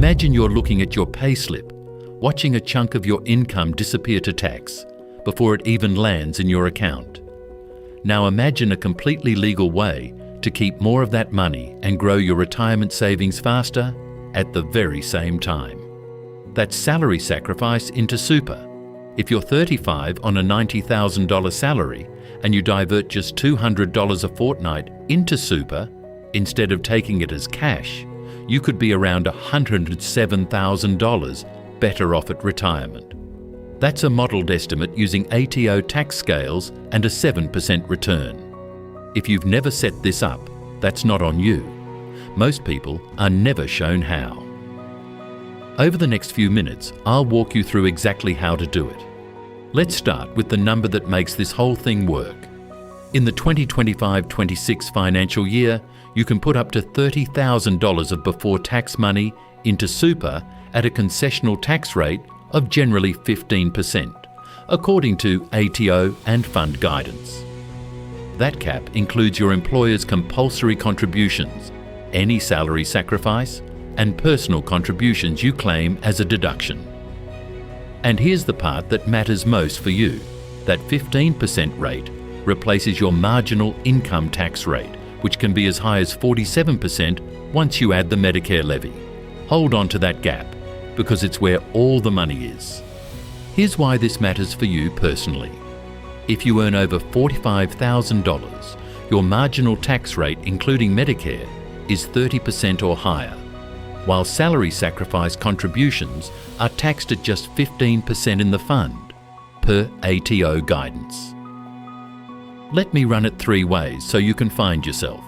Imagine you're looking at your payslip, watching a chunk of your income disappear to tax before it even lands in your account. Now imagine a completely legal way to keep more of that money and grow your retirement savings faster at the very same time. That's salary sacrifice into super. If you're 35 on a $90,000 salary and you divert just $200 a fortnight into super, instead of taking it as cash, you could be around $107,000 better off at retirement. That's a modelled estimate using ATO tax scales and a 7% return. If you've never set this up, that's not on you. Most people are never shown how. Over the next few minutes, I'll walk you through exactly how to do it. Let's start with the number that makes this whole thing work. In the 2025-26 financial year, you can put up to $30,000 of before tax money into super at a concessional tax rate of generally 15%, according to ATO and fund guidance. That cap includes your employer's compulsory contributions, any salary sacrifice, and personal contributions you claim as a deduction. And here's the part that matters most for you. That 15% rate replaces your marginal income tax rate, which can be as high as 47% once you add the Medicare levy. Hold on to that gap, because it's where all the money is. Here's why this matters for you personally. If you earn over $45,000, your marginal tax rate, including Medicare, is 30% or higher, while salary sacrifice contributions are taxed at just 15% in the fund, per ATO guidance. Let me run it three ways so you can find yourself.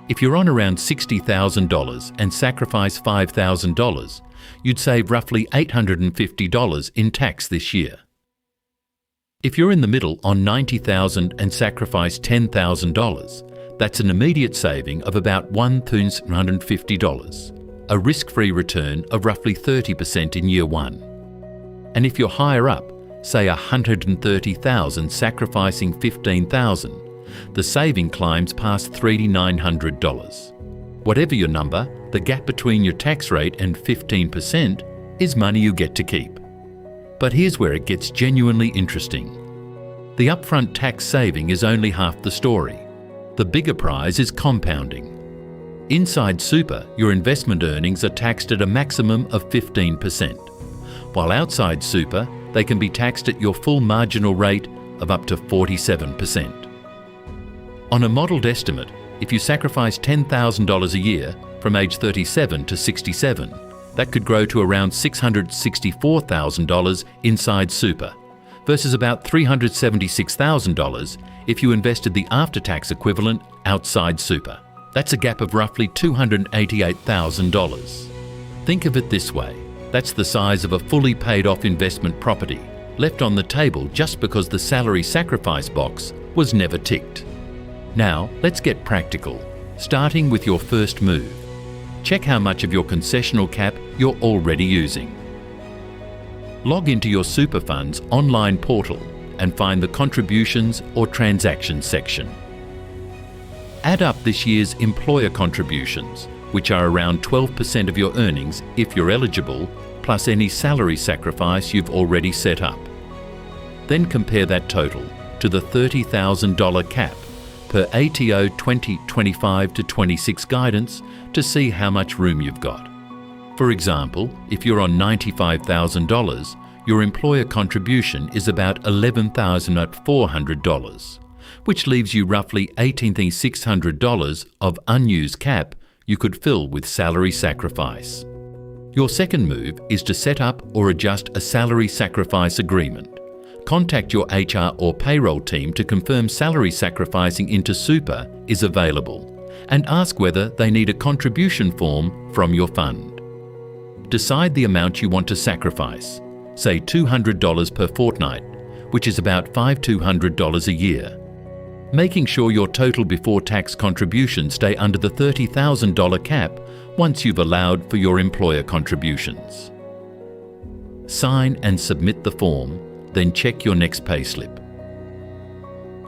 If you're on around $60,000 and sacrifice $5,000, you'd save roughly $850 in tax this year. If you're in the middle on $90,000 and sacrifice $10,000, that's an immediate saving of about $1,350, a risk-free return of roughly 30% in year one. And if you're higher up, say $130,000 sacrificing $15,000, the saving climbs past $3,900. Whatever your number, the gap between your tax rate and 15% is money you get to keep. But here's where it gets genuinely interesting. The upfront tax saving is only half the story. The bigger prize is compounding. Inside super, your investment earnings are taxed at a maximum of 15%, while outside super, they can be taxed at your full marginal rate of up to 47%. On a modelled estimate, if you sacrifice $10,000 a year from age 37 to 67, that could grow to around $664,000 inside super, versus about $376,000 if you invested the after-tax equivalent outside super. That's a gap of roughly $288,000. Think of it this way. That's the size of a fully paid-off investment property, left on the table just because the salary sacrifice box was never ticked. Now, let's get practical, starting with your first move. Check how much of your concessional cap you're already using. Log into your super fund's online portal and find the contributions or transactions section. Add up this year's employer contributions, which are around 12% of your earnings if you're eligible, plus any salary sacrifice you've already set up. Then compare that total to the $30,000 cap per ATO 2025-26 guidance to see how much room you've got. For example, if you're on $95,000, your employer contribution is about $11,400, which leaves you roughly $18,600 of unused cap you could fill with salary sacrifice. Your second move is to set up or adjust a salary sacrifice agreement. Contact your HR or payroll team to confirm salary sacrificing into super is available and ask whether they need a contribution form from your fund. Decide the amount you want to sacrifice, say $200 per fortnight, which is about $5,200 a year. Making sure your total before tax contributions stay under the $30,000 cap once you've allowed for your employer contributions. Sign and submit the form, then check your next payslip.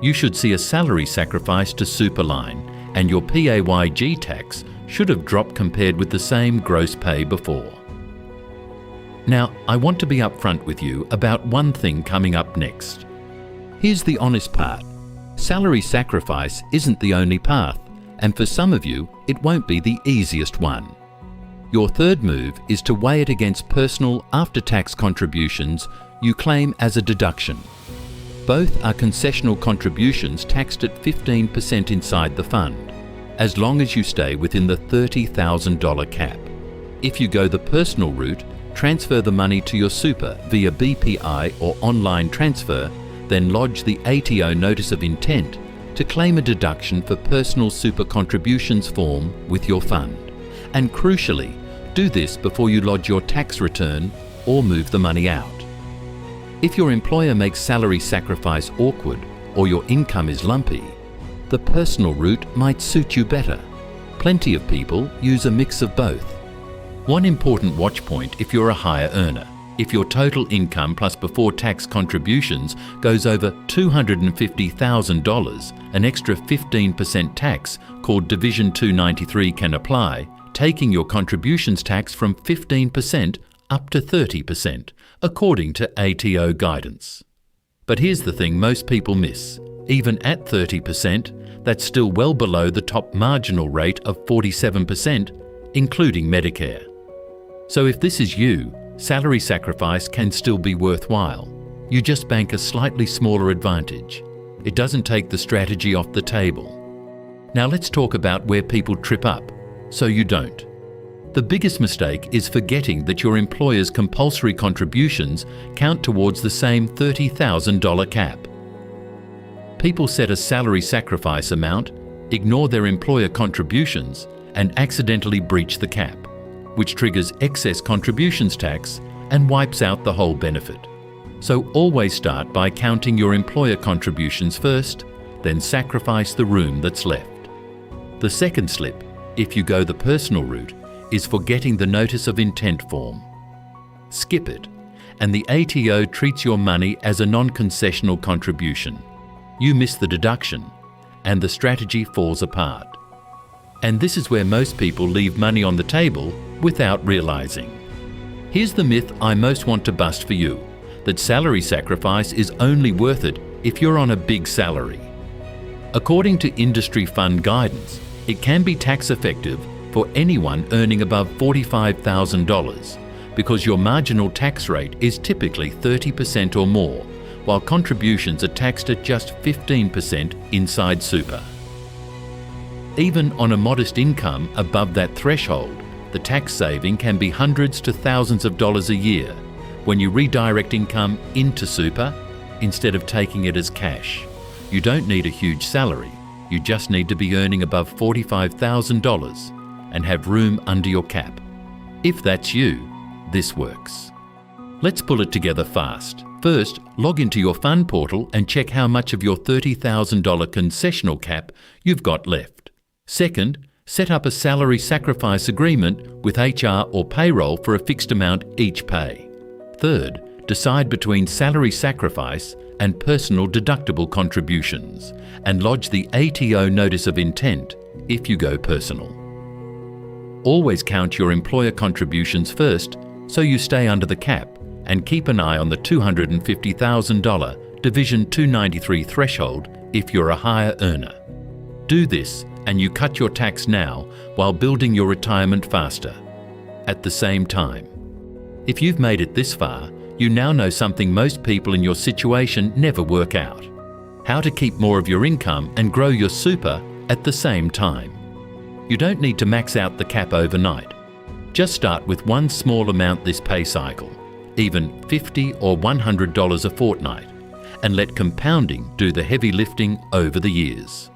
You should see a salary sacrifice to super line, and your PAYG tax should have dropped compared with the same gross pay before. Now, I want to be upfront with you about one thing coming up next. Here's the honest part. Salary sacrifice isn't the only path, and for some of you, it won't be the easiest one. Your third move is to weigh it against personal after-tax contributions you claim as a deduction. Both are concessional contributions taxed at 15% inside the fund, as long as you stay within the $30,000 cap. If you go the personal route, transfer the money to your super via BPI or online transfer, then lodge the ATO Notice of Intent to claim a deduction for personal super contributions form with your fund. And crucially, do this before you lodge your tax return or move the money out. If your employer makes salary sacrifice awkward or your income is lumpy, the personal route might suit you better. Plenty of people use a mix of both. One important watch point if you're a higher earner. If your total income plus before tax contributions goes over $250,000, an extra 15% tax called Division 293 can apply, taking your contributions tax from 15% up to 30%, according to ATO guidance. But here's the thing most people miss. Even at 30%, that's still well below the top marginal rate of 47%, including Medicare. So if this is you, salary sacrifice can still be worthwhile. You just bank a slightly smaller advantage. It doesn't take the strategy off the table. Now let's talk about where people trip up, so you don't. The biggest mistake is forgetting that your employer's compulsory contributions count towards the same $30,000 cap. People set a salary sacrifice amount, ignore their employer contributions, and accidentally breach the cap, which triggers excess contributions tax and wipes out the whole benefit. So always start by counting your employer contributions first, then sacrifice the room that's left. The second slip, if you go the personal route, is forgetting the Notice of Intent form. Skip it, and the ATO treats your money as a non-concessional contribution. You miss the deduction, and the strategy falls apart. And this is where most people leave money on the table without realizing. Here's the myth I most want to bust for you, that salary sacrifice is only worth it if you're on a big salary. According to industry fund guidance, it can be tax effective for anyone earning above $45,000 because your marginal tax rate is typically 30% or more, while contributions are taxed at just 15% inside super. Even on a modest income above that threshold, the tax saving can be hundreds to thousands of dollars a year when you redirect income into super instead of taking it as cash. You don't need a huge salary, you just need to be earning above $45,000 and have room under your cap. If that's you, this works. Let's pull it together fast. First, log into your fund portal and check how much of your $30,000 concessional cap you've got left. Second, set up a salary sacrifice agreement with HR or payroll for a fixed amount each pay. Third, decide between salary sacrifice and personal deductible contributions and lodge the ATO Notice of Intent if you go personal. Always count your employer contributions first so you stay under the cap, and keep an eye on the $250,000 Division 293 threshold if you're a higher earner. Do this and you cut your tax now while building your retirement faster. At the same time, if you've made it this far, you now know something most people in your situation never work out: how to keep more of your income and grow your super at the same time. You don't need to max out the cap overnight. Just start with one small amount this pay cycle, even $50 or $100 a fortnight, and let compounding do the heavy lifting over the years.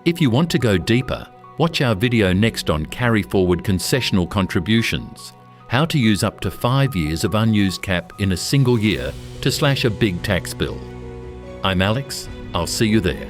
If you want to go deeper, watch our video next on carry forward concessional contributions, how to use up to 5 years of unused cap in a single year to slash a big tax bill. I'm Alex, I'll see you there.